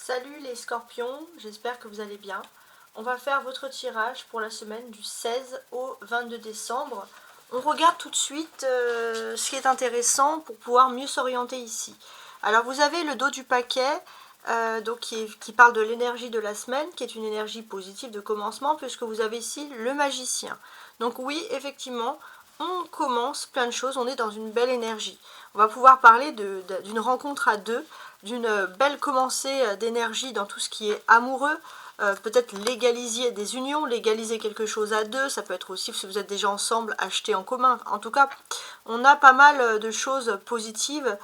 Salut les scorpions, j'espère que vous allez bien. On va faire votre tirage pour la semaine du 16 au 22 décembre. On regarde tout de suite ce qui est intéressant pour pouvoir mieux s'orienter ici. Alors vous avez le dos du paquet qui parle de l'énergie de la semaine, qui est une énergie positive de commencement, puisque vous avez ici le magicien. Donc oui, effectivement, on commence plein de choses, on est dans une belle énergie. On va pouvoir parler d'une rencontre à deux, d'une belle commencée d'énergie dans tout ce qui est amoureux, peut-être légaliser des unions, légaliser quelque chose à deux, ça peut être aussi si vous êtes déjà ensemble, acheter en commun. En tout cas, on a pas mal de choses positives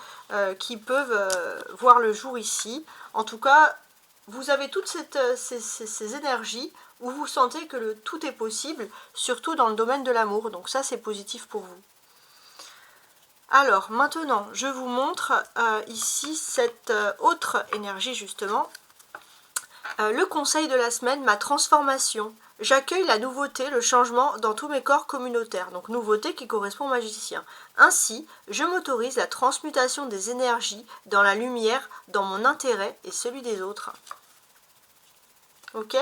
qui peuvent voir le jour ici. En tout cas, vous avez toutes ces énergies où vous sentez que tout est possible, surtout dans le domaine de l'amour. Donc ça, c'est positif pour vous. Alors, maintenant, je vous montre ici cette autre énergie, justement. Le conseil de la semaine, ma transformation. J'accueille la nouveauté, le changement dans tous mes corps communautaires. Donc, nouveauté qui correspond au magicien. Ainsi, je m'autorise la transmutation des énergies dans la lumière, dans mon intérêt et celui des autres. Ok ?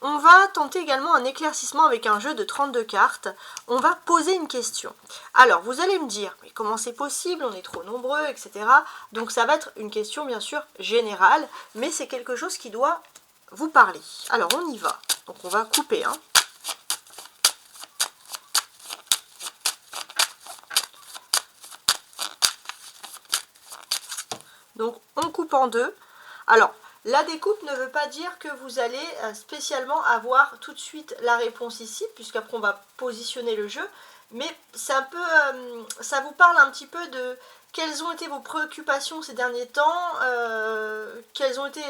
On va tenter également un éclaircissement avec un jeu de 32 cartes. On va poser une question. Alors, vous allez me dire, mais comment c'est possible? On est trop nombreux, etc. Donc, ça va être une question, bien sûr, générale, mais c'est quelque chose qui doit vous parler. Alors, on y va. Donc, on va couper. Donc, on coupe en deux. Alors, la découpe ne veut pas dire que vous allez spécialement avoir tout de suite la réponse ici, puisqu'après on va positionner le jeu, mais c'est un peu, ça vous parle un petit peu de quelles ont été vos préoccupations ces derniers temps, quels ont été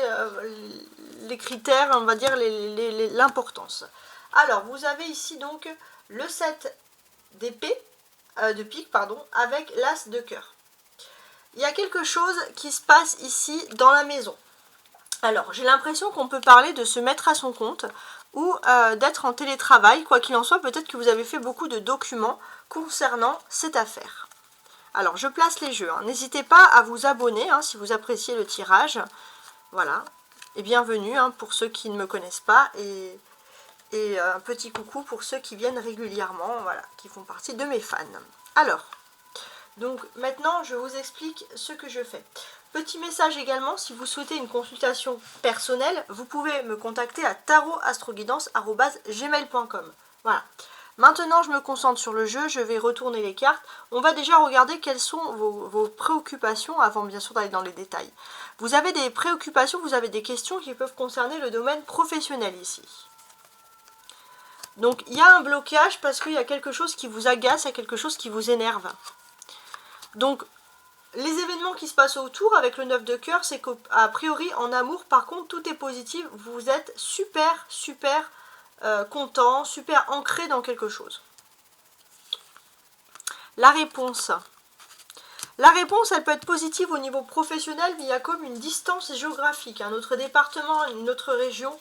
les critères, on va dire l'importance. Alors, vous avez ici donc le 7 d'épée, de pique, pardon, avec l'as de cœur. Il y a quelque chose qui se passe ici dans la maison. Alors, j'ai l'impression qu'on peut parler de se mettre à son compte ou d'être en télétravail. Quoi qu'il en soit, peut-être que vous avez fait beaucoup de documents concernant cette affaire. Alors, je place les jeux. N'hésitez pas à vous abonner si vous appréciez le tirage. Voilà. Et bienvenue pour ceux qui ne me connaissent pas. Et un petit coucou pour ceux qui viennent régulièrement, voilà, qui font partie de mes fans. Alors, donc maintenant, je vous explique ce que je fais. Petit message également, si vous souhaitez une consultation personnelle, vous pouvez me contacter à tarotastroguidance@gmail.com. Voilà. Maintenant, je me concentre sur le jeu, je vais retourner les cartes. On va déjà regarder quelles sont vos préoccupations avant bien sûr d'aller dans les détails. Vous avez des préoccupations, vous avez des questions qui peuvent concerner le domaine professionnel ici. Donc, il y a un blocage parce qu'il y a quelque chose qui vous agace, il y a quelque chose qui vous énerve. Donc, les événements qui se passent autour avec le 9 de cœur, c'est qu'a priori en amour, par contre, tout est positif. Vous êtes super, super content, super ancré dans quelque chose. La réponse. La réponse, elle peut être positive au niveau professionnel, mais il y a comme une distance géographique. Notre département, une autre région,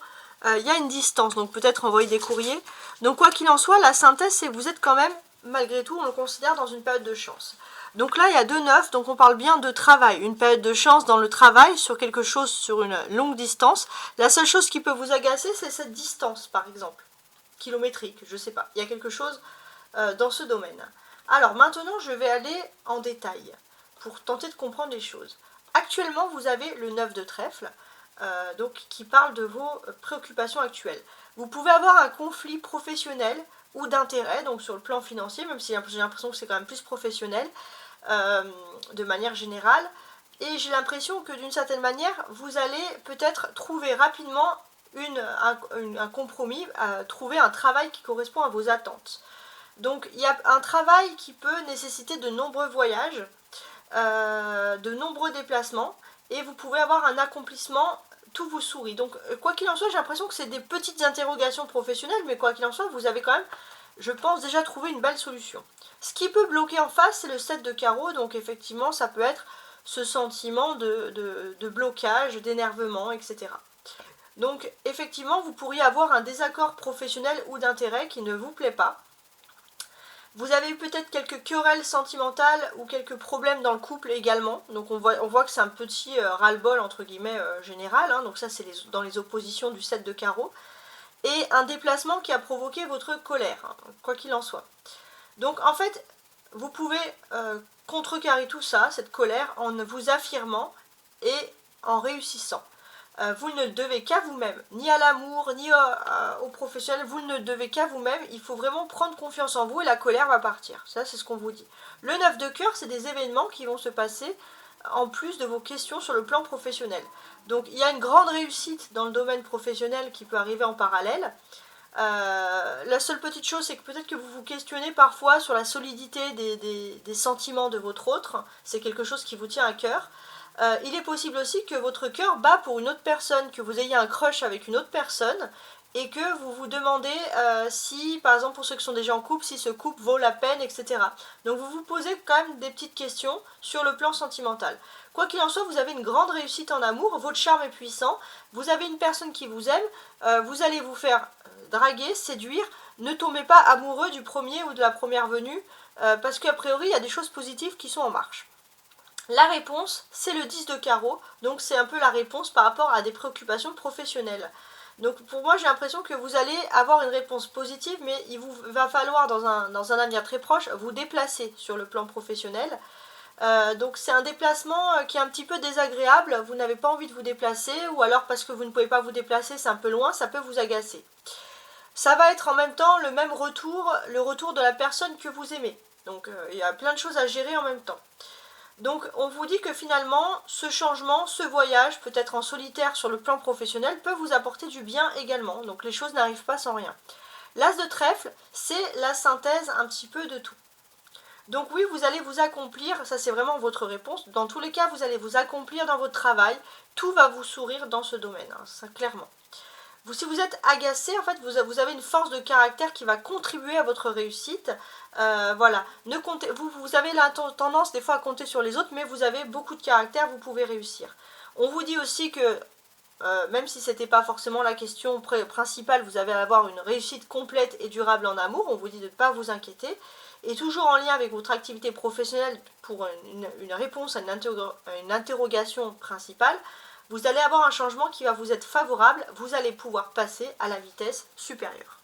il y a une distance, donc peut-être envoyer des courriers. Donc quoi qu'il en soit, la synthèse, c'est que vous êtes quand même, malgré tout, on le considère dans une période de chance. Donc là, il y a 2-9, donc on parle bien de travail, une période de chance dans le travail, sur quelque chose, sur une longue distance. La seule chose qui peut vous agacer, c'est cette distance, par exemple, kilométrique, je ne sais pas. Il y a quelque chose dans ce domaine. Alors maintenant, je vais aller en détail, pour tenter de comprendre les choses. Actuellement, vous avez le 9 de trèfle, donc qui parle de vos préoccupations actuelles. Vous pouvez avoir un conflit professionnel ou d'intérêt, donc sur le plan financier, même si j'ai l'impression que c'est quand même plus professionnel, de manière générale. Et j'ai l'impression que d'une certaine manière, vous allez peut-être trouver rapidement un compromis, trouver un travail qui correspond à vos attentes. Donc il y a un travail qui peut nécessiter de nombreux voyages, de nombreux déplacements, et vous pouvez avoir un accomplissement, tout vous sourit. Donc quoi qu'il en soit, j'ai l'impression que c'est des petites interrogations professionnelles, mais quoi qu'il en soit, vous avez quand même, je pense, déjà trouvé une belle solution. Ce qui peut bloquer en face, c'est le 7 de carreau, donc effectivement, ça peut être ce sentiment de blocage, d'énervement, etc. Donc effectivement, vous pourriez avoir un désaccord professionnel ou d'intérêt qui ne vous plaît pas. Vous avez eu peut-être quelques querelles sentimentales ou quelques problèmes dans le couple également. Donc on voit que c'est un petit ras-le-bol entre guillemets général. Hein. Donc ça c'est dans les oppositions du 7 de carreau. Et un déplacement qui a provoqué votre colère, hein, quoi qu'il en soit. Donc en fait, vous pouvez contrecarrer tout ça, cette colère, en vous affirmant et en réussissant. Vous ne le devez qu'à vous-même, ni à l'amour, ni au professionnel, vous ne le devez qu'à vous-même. Il faut vraiment prendre confiance en vous et la colère va partir. Ça, c'est ce qu'on vous dit. Le 9 de cœur, c'est des événements qui vont se passer en plus de vos questions sur le plan professionnel. Donc, il y a une grande réussite dans le domaine professionnel qui peut arriver en parallèle. La seule petite chose, c'est que peut-être que vous vous questionnez parfois sur la solidité des sentiments de votre autre. C'est quelque chose qui vous tient à cœur. Il est possible aussi que votre cœur bat pour une autre personne, que vous ayez un crush avec une autre personne et que vous vous demandez si, par exemple pour ceux qui sont déjà en couple, si ce couple vaut la peine, etc. Donc vous vous posez quand même des petites questions sur le plan sentimental. Quoi qu'il en soit, vous avez une grande réussite en amour, votre charme est puissant, vous avez une personne qui vous aime, vous allez vous faire draguer, séduire, ne tombez pas amoureux du premier ou de la première venue, parce qu'a priori il y a des choses positives qui sont en marche. La réponse, c'est le 10 de carreau, donc c'est un peu la réponse par rapport à des préoccupations professionnelles. Donc pour moi, j'ai l'impression que vous allez avoir une réponse positive, mais il vous va falloir dans un avenir très proche vous déplacer sur le plan professionnel. Donc c'est un déplacement qui est un petit peu désagréable, vous n'avez pas envie de vous déplacer, ou alors parce que vous ne pouvez pas vous déplacer, c'est un peu loin, ça peut vous agacer. Ça va être en même temps le même retour, le retour de la personne que vous aimez. Donc il y a plein de choses à gérer en même temps. Donc on vous dit que finalement, ce changement, ce voyage, peut-être en solitaire sur le plan professionnel, peut vous apporter du bien également. Donc les choses n'arrivent pas sans rien. L'as de trèfle, c'est la synthèse un petit peu de tout. Donc oui, vous allez vous accomplir, ça c'est vraiment votre réponse. Dans tous les cas, vous allez vous accomplir dans votre travail. Tout va vous sourire dans ce domaine, hein, ça clairement. Si vous êtes agacé, en fait, vous avez une force de caractère qui va contribuer à votre réussite. Voilà. Vous avez la tendance des fois à compter sur les autres, mais vous avez beaucoup de caractère, vous pouvez réussir. On vous dit aussi que, même si ce n'était pas forcément la question principale, vous allez avoir une réussite complète et durable en amour. On vous dit de ne pas vous inquiéter. Et toujours en lien avec votre activité professionnelle pour une réponse à une interrogation principale, vous allez avoir un changement qui va vous être favorable, vous allez pouvoir passer à la vitesse supérieure.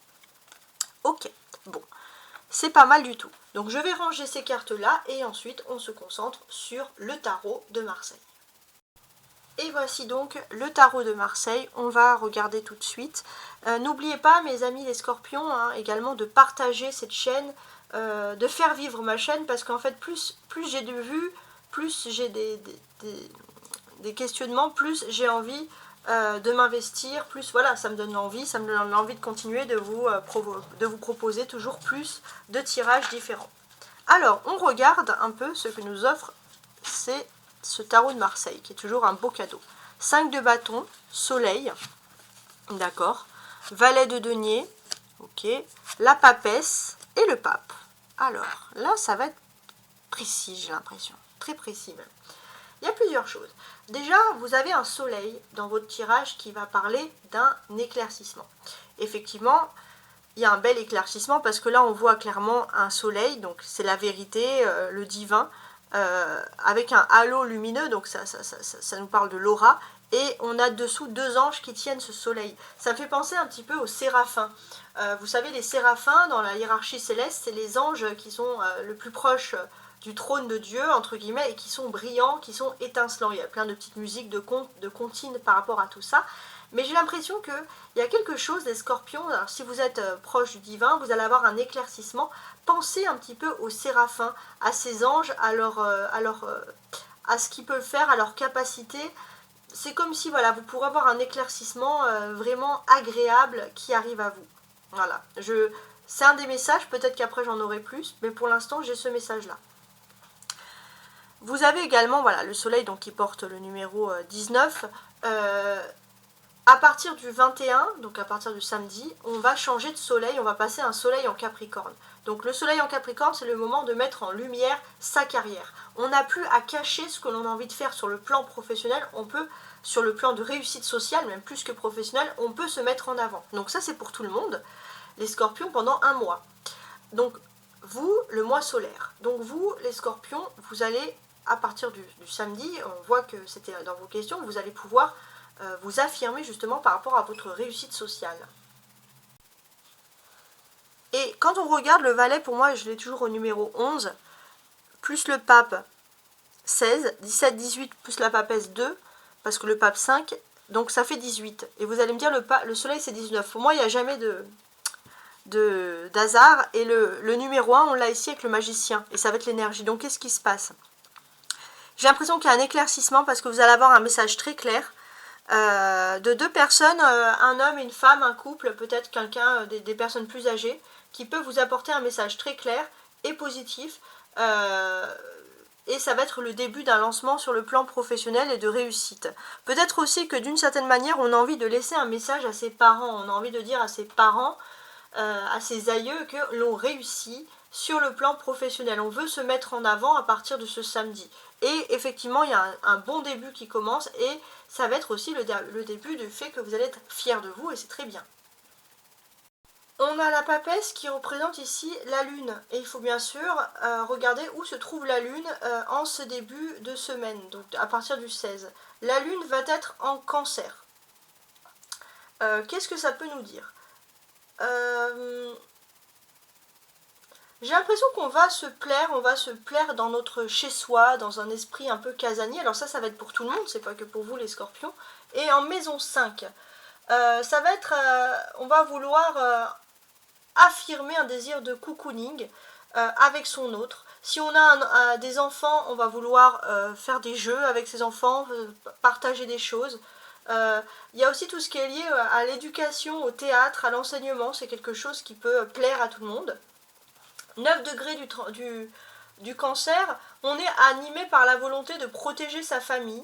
Ok, bon, c'est pas mal du tout. Donc je vais ranger ces cartes-là et ensuite on se concentre sur le tarot de Marseille. Et voici donc le tarot de Marseille, on va regarder tout de suite. N'oubliez pas mes amis les scorpions, hein, également de partager cette chaîne, de faire vivre ma chaîne, parce qu'en fait plus j'ai de vues, plus j'ai des questionnements, plus j'ai envie de m'investir, plus voilà, ça me donne envie, de continuer de vous proposer toujours plus de tirages différents. Alors, on regarde un peu ce que nous offre ce tarot de Marseille, qui est toujours un beau cadeau. 5 de bâton, soleil, d'accord, valet de denier, ok, la papesse et le pape. Alors, là, ça va être précis, j'ai l'impression, très précis même. Il y a plusieurs choses. Déjà, vous avez un soleil dans votre tirage qui va parler d'un éclaircissement. Effectivement, il y a un bel éclaircissement parce que là, on voit clairement un soleil, donc c'est la vérité, le divin, avec un halo lumineux, donc ça nous parle de l'aura, et on a dessous 2 anges qui tiennent ce soleil. Ça me fait penser un petit peu aux séraphins. Vous savez, les séraphins, dans la hiérarchie céleste, c'est les anges qui sont le plus proches du trône de Dieu, entre guillemets, et qui sont brillants, qui sont étincelants. Il y a plein de petites musiques, de comptines par rapport à tout ça. Mais j'ai l'impression qu'il y a quelque chose des scorpions. Alors si vous êtes proche du divin, vous allez avoir un éclaircissement. Pensez un petit peu aux séraphins, à ces anges, à ce qu'ils peuvent faire, à leur capacité. C'est comme si voilà, vous pourrez avoir un éclaircissement vraiment agréable qui arrive à vous. Voilà. C'est un des messages, peut-être qu'après j'en aurai plus, mais pour l'instant j'ai ce message-là. Vous avez également voilà, le soleil donc, qui porte le numéro 19. À partir du 21, donc à partir du samedi, on va changer de soleil, on va passer un soleil en Capricorne. Donc le soleil en Capricorne, c'est le moment de mettre en lumière sa carrière. On n'a plus à cacher ce que l'on a envie de faire sur le plan professionnel, on peut, sur le plan de réussite sociale, même plus que professionnel, on peut se mettre en avant. Donc ça c'est pour tout le monde, les scorpions pendant un mois. Donc vous, le mois solaire. Donc vous, les scorpions, vous allez, à partir du samedi, on voit que c'était dans vos questions, vous allez pouvoir vous affirmer justement par rapport à votre réussite sociale. Et quand on regarde le valet, pour moi, je l'ai toujours au numéro 11, plus le pape 16, 17, 18, plus la papesse 2, parce que le pape 5, donc ça fait 18. Et vous allez me dire, le soleil c'est 19. Pour moi, il n'y a jamais d'hasard. Et le numéro 1, on l'a ici avec le magicien. Et ça va être l'énergie. Donc qu'est-ce qui se passe? J'ai l'impression qu'il y a un éclaircissement parce que vous allez avoir un message très clair de deux personnes, un homme et une femme, un couple, peut-être quelqu'un, des personnes plus âgées, qui peut vous apporter un message très clair et positif. Et ça va être le début d'un lancement sur le plan professionnel et de réussite. Peut-être aussi que d'une certaine manière, on a envie de laisser un message à ses parents. On a envie de dire à ses parents, à ses aïeux, que l'on réussit sur le plan professionnel. On veut se mettre en avant à partir de ce samedi. Et effectivement, il y a un bon début qui commence et ça va être aussi le début du fait que vous allez être fiers de vous et c'est très bien. On a la papesse qui représente ici la lune et il faut bien sûr regarder où se trouve la lune en ce début de semaine, donc à partir du 16. La lune va être en cancer. Qu'est-ce que ça peut nous dire? J'ai l'impression qu'on va se plaire dans notre chez-soi, dans un esprit un peu casanier. Alors ça va être pour tout le monde, c'est pas que pour vous les scorpions. Et en maison 5, ça va être, on va vouloir affirmer un désir de cocooning avec son autre. Si on a des enfants, on va vouloir faire des jeux avec ses enfants, partager des choses. Il y a aussi tout ce qui est lié à l'éducation, au théâtre, à l'enseignement. C'est quelque chose qui peut plaire à tout le monde. 9 degrés du cancer, on est animé par la volonté de protéger sa famille.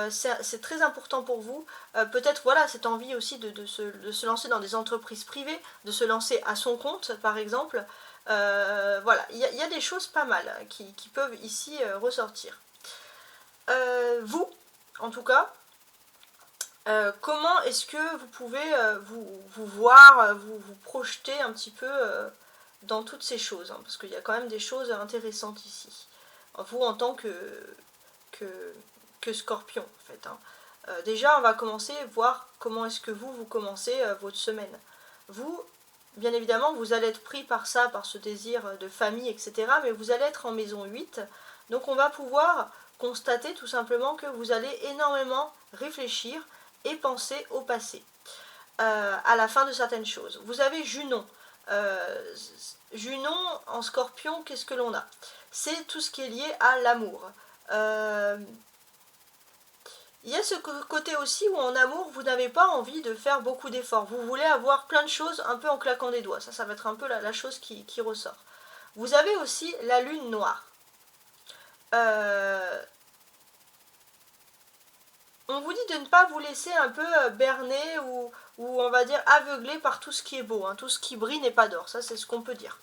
C'est très important pour vous. Peut-être voilà cette envie aussi de se lancer dans des entreprises privées, de se lancer à son compte par exemple. Voilà, il y a des choses pas mal qui peuvent ici ressortir. Vous, en tout cas, comment est-ce que vous pouvez vous voir, vous projeter un petit peu dans toutes ces choses, hein, parce qu'il y a quand même des choses intéressantes ici. Vous en tant que scorpion, en fait. Hein. Déjà, on va commencer à voir comment est-ce que vous commencez votre semaine. Vous, bien évidemment, vous allez être pris par ça, par ce désir de famille, etc. Mais vous allez être en maison 8. Donc on va pouvoir constater tout simplement que vous allez énormément réfléchir et penser au passé. À la fin de certaines choses. Vous avez Junon. Junon en scorpion, qu'est-ce que l'on a? C'est tout ce qui est lié à l'amour. Il y a ce côté aussi où en amour, vous n'avez pas envie de faire beaucoup d'efforts. Vous voulez avoir plein de choses un peu en claquant des doigts. Ça va être un peu la chose qui ressort. Vous avez aussi la lune noire. On vous dit de ne pas vous laisser un peu berner ou on va dire aveugler par tout ce qui est beau. Hein. Tout ce qui brille n'est pas d'or. Ça, c'est ce qu'on peut dire.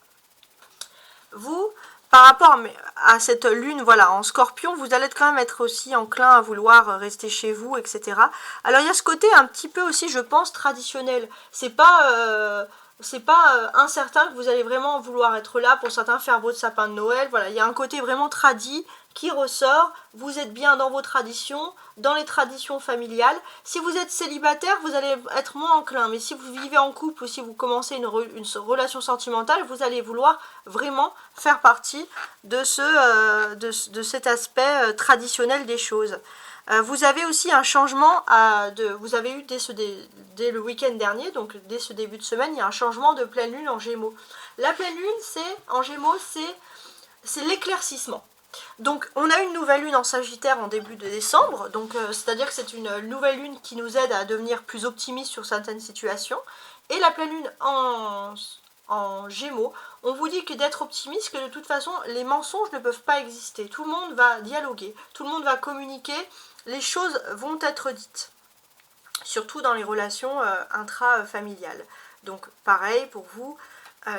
Vous, par rapport à cette lune, voilà, en scorpion, vous allez quand même être aussi enclin à vouloir rester chez vous, etc. Alors, il y a ce côté un petit peu aussi, je pense, traditionnel. C'est pas incertain que vous allez vraiment vouloir être là. Pour certains, faire votre sapin de Noël. Voilà, il y a un côté vraiment tradit qui ressort. Vous êtes bien dans vos traditions, dans les traditions familiales. Si vous êtes célibataire, vous allez être moins enclin. Mais si vous vivez en couple ou si vous commencez une relation sentimentale, vous allez vouloir vraiment faire partie de cet aspect traditionnel des choses. Vous avez aussi un changement, vous avez eu dès le week-end dernier, donc dès ce début de semaine, il y a un changement de pleine lune en Gémeaux. La pleine lune, en Gémeaux, c'est l'éclaircissement. Donc on a une nouvelle lune en Sagittaire en début de décembre, donc c'est-à-dire que c'est une nouvelle lune qui nous aide à devenir plus optimiste sur certaines situations. Et la pleine lune en Gémeaux, on vous dit que d'être optimiste, que de toute façon les mensonges ne peuvent pas exister. Tout le monde va dialoguer, tout le monde va communiquer, les choses vont être dites. Surtout dans les relations intrafamiliales. Donc pareil pour vous,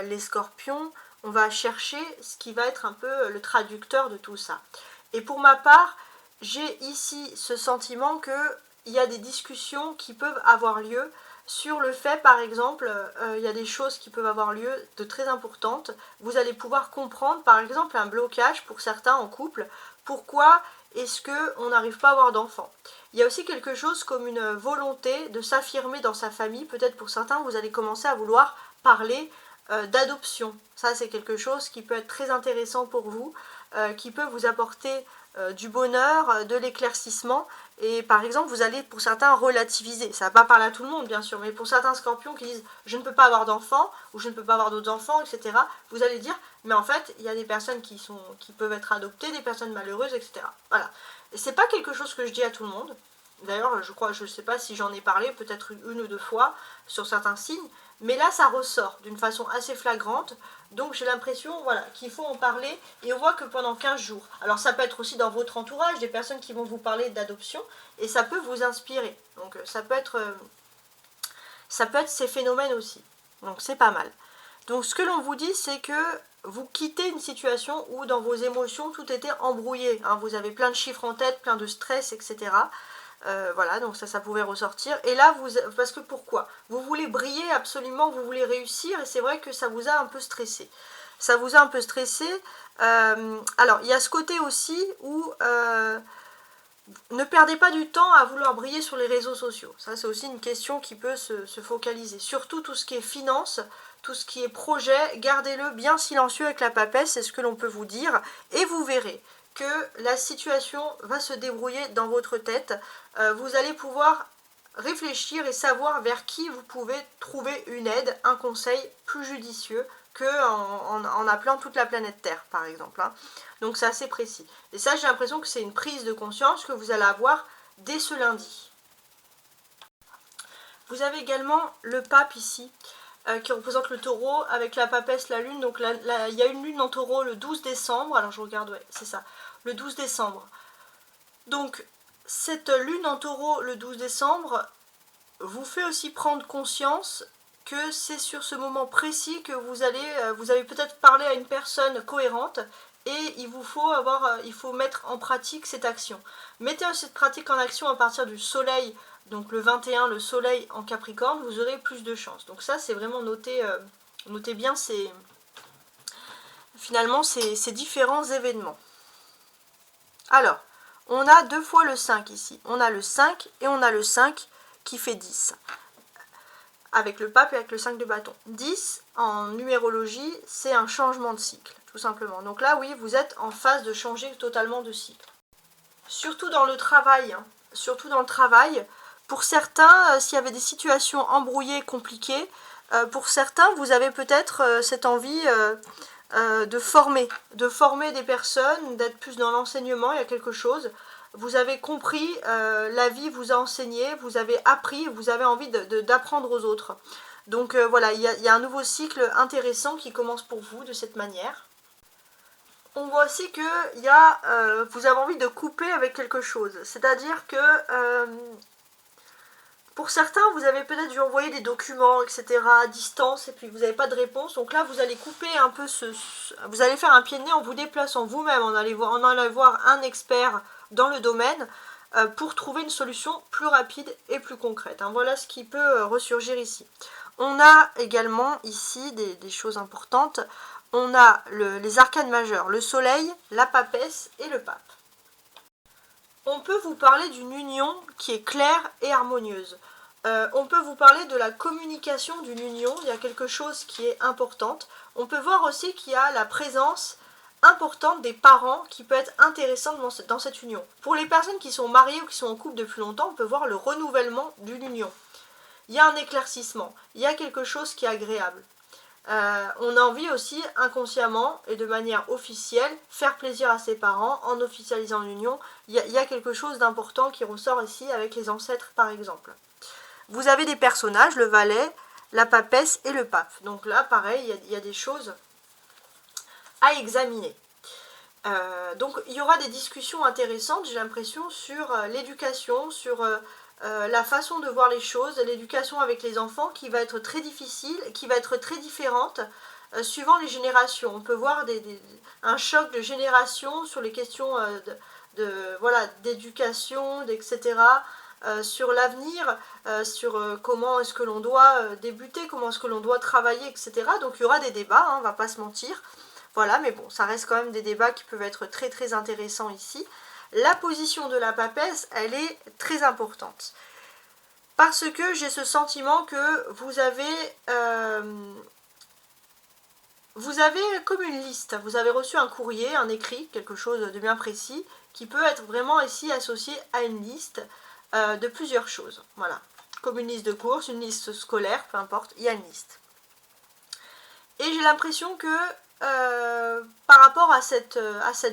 les scorpions, on va chercher ce qui va être un peu le traducteur de tout ça. Et pour ma part, j'ai ici ce sentiment qu'il y a des discussions qui peuvent avoir lieu sur le fait, par exemple, il y a des choses qui peuvent avoir lieu de très importantes. Vous allez pouvoir comprendre, par exemple, un blocage pour certains en couple. Pourquoi est-ce qu'on n'arrive pas à avoir d'enfants? Il y a aussi quelque chose comme une volonté de s'affirmer dans sa famille. Peut-être pour certains, vous allez commencer à vouloir parler d'adoption. Ça, c'est quelque chose qui peut être très intéressant pour vous, qui peut vous apporter du bonheur, de l'éclaircissement. Et par exemple, vous allez pour certains relativiser. Ça ne va pas parler à tout le monde, bien sûr, mais pour certains scorpions qui disent « je ne peux pas avoir d'enfants » ou « je ne peux pas avoir d'autres enfants », etc., vous allez dire « mais en fait, il y a des personnes qui peuvent être adoptées, des personnes malheureuses, etc. » Voilà. Et c'est pas quelque chose que je dis à tout le monde. D'ailleurs, je ne sais pas si j'en ai parlé, peut-être une ou deux fois, sur certains signes, mais là, ça ressort d'une façon assez flagrante. Donc j'ai l'impression, voilà, qu'il faut en parler, et on voit que pendant 15 jours, alors ça peut être aussi dans votre entourage, des personnes qui vont vous parler d'adoption, et ça peut vous inspirer. Donc ça peut être ces phénomènes aussi. Donc c'est pas mal. Donc ce que l'on vous dit, c'est que vous quittez une situation où dans vos émotions, tout était embrouillé. Hein, vous avez plein de chiffres en tête, plein de stress, etc. Voilà, donc ça pouvait ressortir. Et là, parce que pourquoi? Vous voulez briller absolument, vous voulez réussir, et c'est vrai que ça vous a un peu stressé. Ça vous a un peu stressé. Alors, il y a ce côté aussi où ne perdez pas du temps à vouloir briller sur les réseaux sociaux. Ça, c'est aussi une question qui peut se focaliser. Surtout tout ce qui est finance, tout ce qui est projet, gardez-le bien silencieux avec la papesse, c'est ce que l'on peut vous dire. Et vous verrez que la situation va se débrouiller dans votre tête. Vous allez pouvoir réfléchir et savoir vers qui vous pouvez trouver une aide, un conseil plus judicieux qu'en appelant toute la planète Terre, par exemple. Hein. Donc c'est assez précis. Et ça, j'ai l'impression que c'est une prise de conscience que vous allez avoir dès ce lundi. Vous avez également le pape ici, qui représente le taureau, avec la papesse, la lune. Donc il y a une lune en taureau le 12 décembre. Alors je regarde, ouais, c'est ça, le 12 décembre. Donc cette lune en taureau le 12 décembre vous fait aussi prendre conscience que c'est sur ce moment précis que vous avez peut-être parlé à une personne cohérente, et il faut mettre en pratique cette action. Mettez cette pratique en action à partir du soleil, donc le 21, le soleil en Capricorne, vous aurez plus de chance. Donc ça, c'est vraiment notez bien finalement ces différents événements. Alors, on a 2 fois le 5 ici. On a le 5 et on a le 5 qui fait 10. Avec le pape et avec le 5 de bâton. 10, en numérologie, c'est un changement de cycle, tout simplement. Donc là, oui, vous êtes en phase de changer totalement de cycle. Surtout dans le travail. Hein. Surtout dans le travail. Pour certains, s'il y avait des situations embrouillées, compliquées, pour certains, vous avez peut-être cette envie de former des personnes, d'être plus dans l'enseignement, il y a quelque chose. Vous avez compris, la vie vous a enseigné, vous avez appris, vous avez envie d'apprendre aux autres. Donc voilà, il y a un nouveau cycle intéressant qui commence pour vous de cette manière. On voit aussi que vous avez envie de couper avec quelque chose. C'est-à-dire que pour certains, vous avez peut-être dû envoyer des documents, etc. à distance, et puis vous n'avez pas de réponse. Donc là, vous allez couper un peu vous allez faire un pied de nez en vous déplaçant vous-même, en allant voir un expert dans le domaine pour trouver une solution plus rapide et plus concrète. Hein. Voilà ce qui peut ressurgir ici. On a également ici des choses importantes. On a les arcanes majeurs, le soleil, la papesse et le pape. On peut vous parler d'une union qui est claire et harmonieuse. On peut vous parler de la communication d'une union, il y a quelque chose qui est importante. On peut voir aussi qu'il y a la présence importante des parents qui peut être intéressante dans cette union. Pour les personnes qui sont mariées ou qui sont en couple depuis longtemps, on peut voir le renouvellement d'une union. Il y a un éclaircissement, il y a quelque chose qui est agréable. On a envie aussi inconsciemment et de manière officielle faire plaisir à ses parents en officialisant l'union. Il y a quelque chose d'important qui ressort ici avec les ancêtres par exemple. Vous avez des personnages, le valet, la papesse et le pape. Donc là pareil, il y a des choses à examiner. Donc il y aura des discussions intéressantes, j'ai l'impression, sur l'éducation, sur la façon de voir les choses, l'éducation avec les enfants qui va être très difficile, qui va être très différente suivant les générations. On peut voir un choc de génération sur les questions d'éducation, etc. sur l'avenir, sur comment est-ce que l'on doit débuter, comment est-ce que l'on doit travailler, etc. Donc il y aura des débats, hein, on ne va pas se mentir. Voilà, mais bon, ça reste quand même des débats qui peuvent être très très intéressants ici. La position de la papesse, elle est très importante. Parce que j'ai ce sentiment que vous avez comme une liste. Vous avez reçu un courrier, un écrit, quelque chose de bien précis, qui peut être vraiment ici associé à une liste de plusieurs choses. Voilà. Comme une liste de courses, une liste scolaire, peu importe, il y a une liste. Et j'ai l'impression que par rapport à cette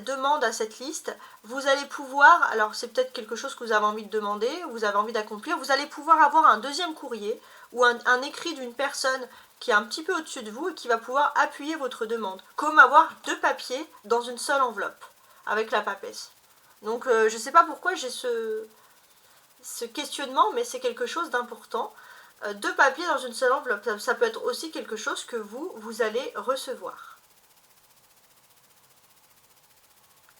demande, à cette liste, vous allez pouvoir, alors c'est peut-être quelque chose que vous avez envie de demander, vous avez envie d'accomplir, vous allez pouvoir avoir un deuxième courrier ou un écrit d'une personne qui est un petit peu au-dessus de vous et qui va pouvoir appuyer votre demande. Comme avoir 2 papiers dans une seule enveloppe avec la papesse. Donc je ne sais pas pourquoi j'ai ce questionnement, mais c'est quelque chose d'important. 2 papiers dans une seule enveloppe, ça peut être aussi quelque chose que vous allez recevoir.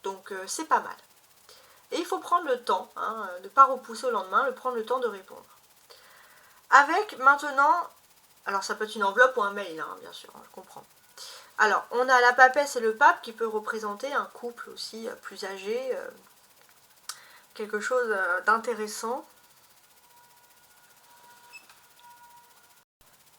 Donc c'est pas mal. Et il faut prendre le temps, hein, de ne pas repousser au lendemain, de prendre le temps de répondre. Avec maintenant, alors ça peut être une enveloppe ou un mail, hein, bien sûr, je comprends. Alors, on a la papesse et le pape qui peut représenter un couple aussi plus âgé, quelque chose d'intéressant.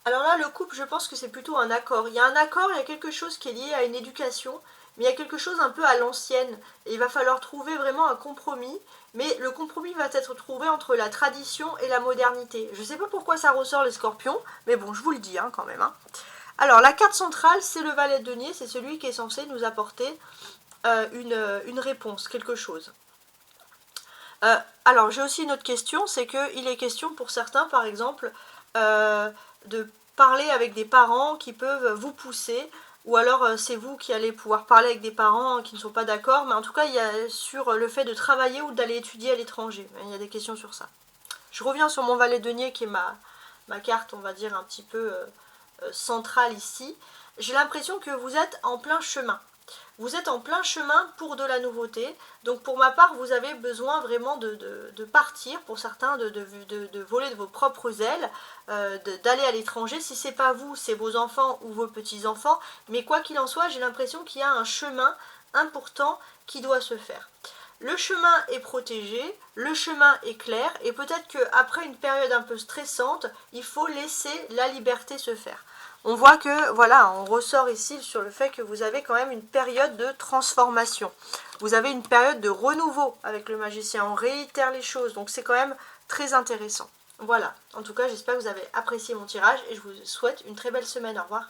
Alors là, le couple, je pense que c'est plutôt un accord. Il y a un accord, il y a quelque chose qui est lié à une éducation, mais il y a quelque chose un peu à l'ancienne. Et il va falloir trouver vraiment un compromis, mais le compromis va être trouvé entre la tradition et la modernité. Je ne sais pas pourquoi ça ressort les scorpions, mais bon, je vous le dis hein, quand même. Hein. Alors, la carte centrale, c'est le valet de denier, c'est celui qui est censé nous apporter une réponse, quelque chose. Alors, j'ai aussi une autre question, c'est qu'il est question pour certains, par exemple, de parler avec des parents qui peuvent vous pousser, ou alors c'est vous qui allez pouvoir parler avec des parents qui ne sont pas d'accord, mais en tout cas, il y a sur le fait de travailler ou d'aller étudier à l'étranger. Il y a des questions sur ça. Je reviens sur mon valet de denier, qui est ma carte, on va dire, un petit peu centrale ici. J'ai l'impression que vous êtes en plein chemin. Vous êtes en plein chemin pour de la nouveauté. Donc pour ma part, vous avez besoin vraiment de partir, pour certains, de voler de vos propres ailes, d'aller à l'étranger. Si c'est pas vous, c'est vos enfants ou vos petits-enfants. Mais quoi qu'il en soit, j'ai l'impression qu'il y a un chemin important qui doit se faire. Le chemin est protégé, le chemin est clair, et peut-être qu'après une période un peu stressante, il faut laisser la liberté se faire. On voit que, voilà, on ressort ici sur le fait que vous avez quand même une période de transformation. Vous avez une période de renouveau avec le magicien, on réitère les choses, donc c'est quand même très intéressant. Voilà, en tout cas, j'espère que vous avez apprécié mon tirage et je vous souhaite une très belle semaine. Au revoir.